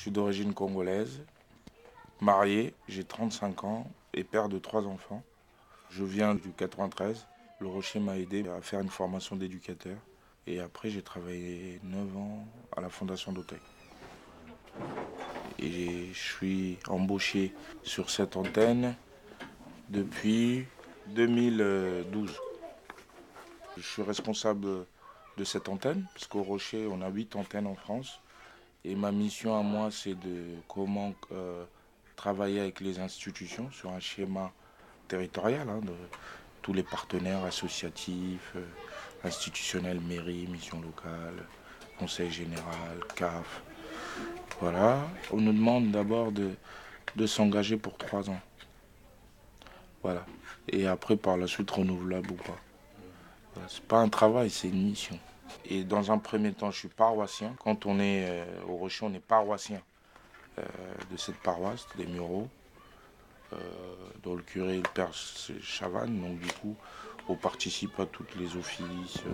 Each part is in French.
Je suis d'origine congolaise, marié, j'ai 35 ans et père de 3 enfants. Je viens du 93. Le Rocher m'a aidé à faire une formation d'éducateur. Et après, j'ai travaillé 9 ans à la Fondation d'Auteuil. Et je suis embauché sur cette antenne depuis 2012. Je suis responsable de cette antenne, parce qu'au Rocher, on a 8 antennes en France. Et ma mission à moi, c'est de comment travailler avec les institutions sur un schéma territorial, de tous les partenaires associatifs, institutionnels, mairie, mission locale, conseil général, CAF. Voilà. On nous demande d'abord de s'engager pour 3 ans. Voilà. Et après, par la suite, renouvelable ou pas. Voilà. C'est pas un travail, c'est une mission. Et dans un premier temps, je suis paroissien. Quand on est au Rocher, on est paroissien de cette paroisse, des Mureaux, dont le curé est le père Chavannes. Donc du coup, on participe à tous les offices.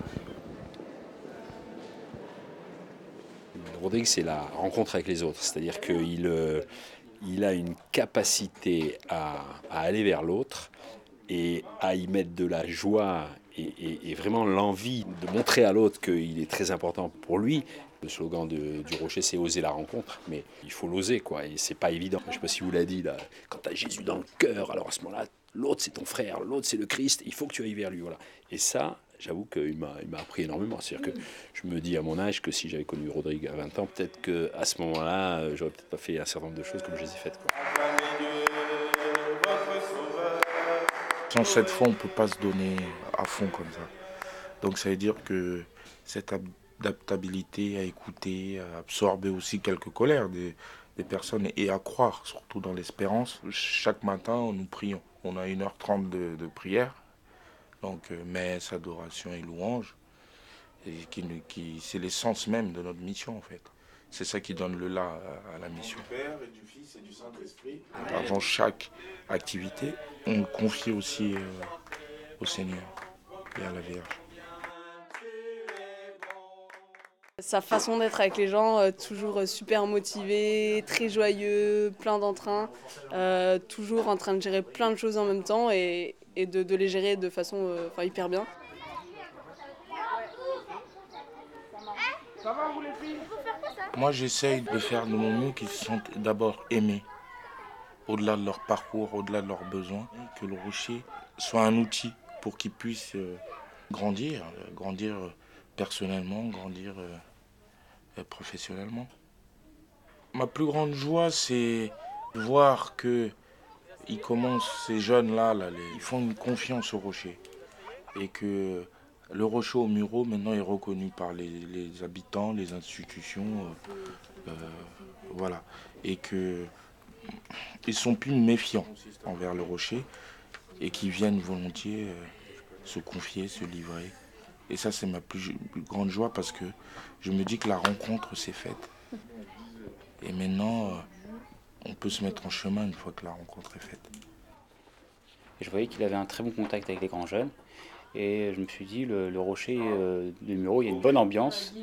Rodrigue, c'est la rencontre avec les autres. C'est-à-dire qu'il a une capacité à aller vers l'autre et à y mettre de la joie et vraiment l'envie de montrer à l'autre qu'il est très important pour lui. Le slogan du Rocher, c'est oser la rencontre, mais il faut l'oser, quoi, et c'est pas évident. Je sais pas si vous l'a dit, là, quand tu as Jésus dans le cœur, alors à ce moment-là, l'autre c'est ton frère, l'autre c'est le Christ, il faut que tu ailles vers lui, voilà. Et ça, j'avoue qu'il m'a appris énormément. C'est-à-dire que je me dis à mon âge que si j'avais connu Rodrigue à 20 ans, peut-être qu'à ce moment-là, j'aurais peut-être pas fait un certain nombre de choses comme je les ai faites, quoi. Sans cette foi, on ne peut pas se donner à fond comme ça. Donc ça veut dire que cette adaptabilité à écouter, à absorber aussi quelques colères des personnes et à croire, surtout dans l'espérance. Chaque matin, nous prions. On a 1h30 de prière, donc messe, adoration et louange, et c'est l'essence même de notre mission en fait. C'est ça qui donne le là à la mission. Du Père et du Fils et du Saint-Esprit. Avant chaque activité, on confie aussi au Seigneur et à la Vierge. Sa façon d'être avec les gens, toujours super motivé, très joyeux, plein d'entrain, toujours en train de gérer plein de choses en même temps et de les gérer de façon hyper bien. Moi, j'essaye de faire de mon mieux qu'ils se sentent d'abord aimés, au-delà de leur parcours, au-delà de leurs besoins, que le Rocher soit un outil pour qu'ils puissent grandir personnellement, grandir professionnellement. Ma plus grande joie, c'est de voir que ils commencent, ces jeunes-là, ils font une confiance au Rocher. Et que le Rocher aux Mureaux, maintenant, est reconnu par les habitants, les institutions, voilà. Et qu'ils sont plus méfiants envers le Rocher et qu'ils viennent volontiers se confier, se livrer. Et ça, c'est ma plus grande joie parce que je me dis que la rencontre s'est faite. Et maintenant, on peut se mettre en chemin une fois que la rencontre est faite. Et je voyais qu'il avait un très bon contact avec les grands jeunes. Et je me suis dit, le rocher des Mureaux, il y a une bonne ambiance.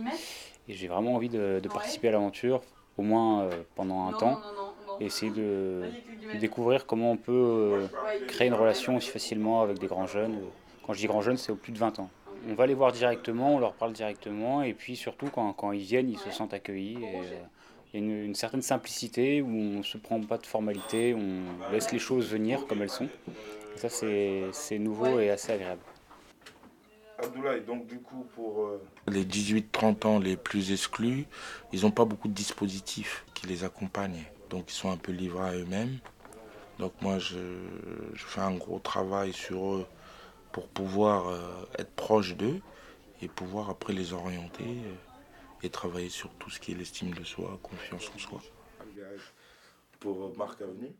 Et j'ai vraiment envie de participer à l'aventure, au moins pendant un temps. Et essayer de découvrir comment on peut créer une relation aussi facilement avec des grands jeunes. Quand je dis grands jeunes, c'est au plus de 20 ans. On va les voir directement, on leur parle directement. Et puis surtout, quand ils viennent, ils se sentent accueillis. Et, il y a une certaine simplicité où on ne se prend pas de formalités, on laisse les choses venir comme elles sont. Et ça, c'est nouveau et assez agréable. Abdoulaye, donc du coup pour les 18-30 ans les plus exclus, ils n'ont pas beaucoup de dispositifs qui les accompagnent. Donc ils sont un peu livrés à eux-mêmes. Donc moi je fais un gros travail sur eux pour pouvoir être proche d'eux et pouvoir après les orienter et travailler sur tout ce qui est l'estime de soi, confiance en soi. Pour Marc Avenue.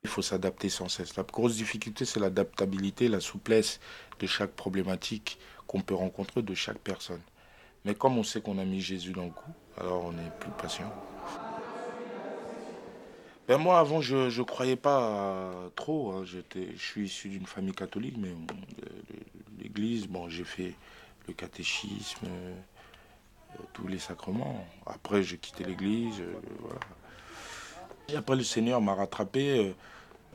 Il faut s'adapter sans cesse. La grosse difficulté, c'est l'adaptabilité, la souplesse de chaque problématique qu'on peut rencontrer de chaque personne. Mais comme on sait qu'on a mis Jésus dans le coup, alors on est plus patient. Ben moi, avant, je ne croyais pas trop. Je suis issu d'une famille catholique, mais l'église, bon, j'ai fait le catéchisme, tous les sacrements. Après, j'ai quitté l'église, voilà. Et après, le Seigneur m'a rattrapé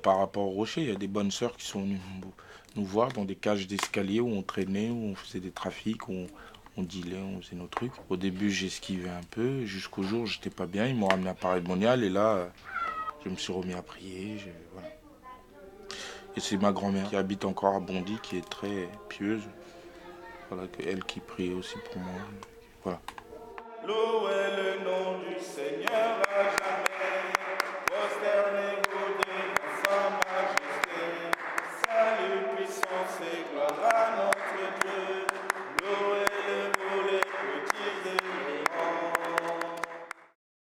par rapport au rocher. Il y a des bonnes sœurs qui sont venues nous voir dans des cages d'escalier où on traînait, où on faisait des trafics, où on dealait, on faisait nos trucs. Au début, j'esquivais un peu, jusqu'au jour où j'étais pas bien. Ils m'ont ramené à Paris Monial et là, je me suis remis à prier. Voilà. Et c'est ma grand-mère qui habite encore à Bondy, qui est très pieuse. Voilà, elle qui prie aussi pour moi. Voilà. L'eau est le nom du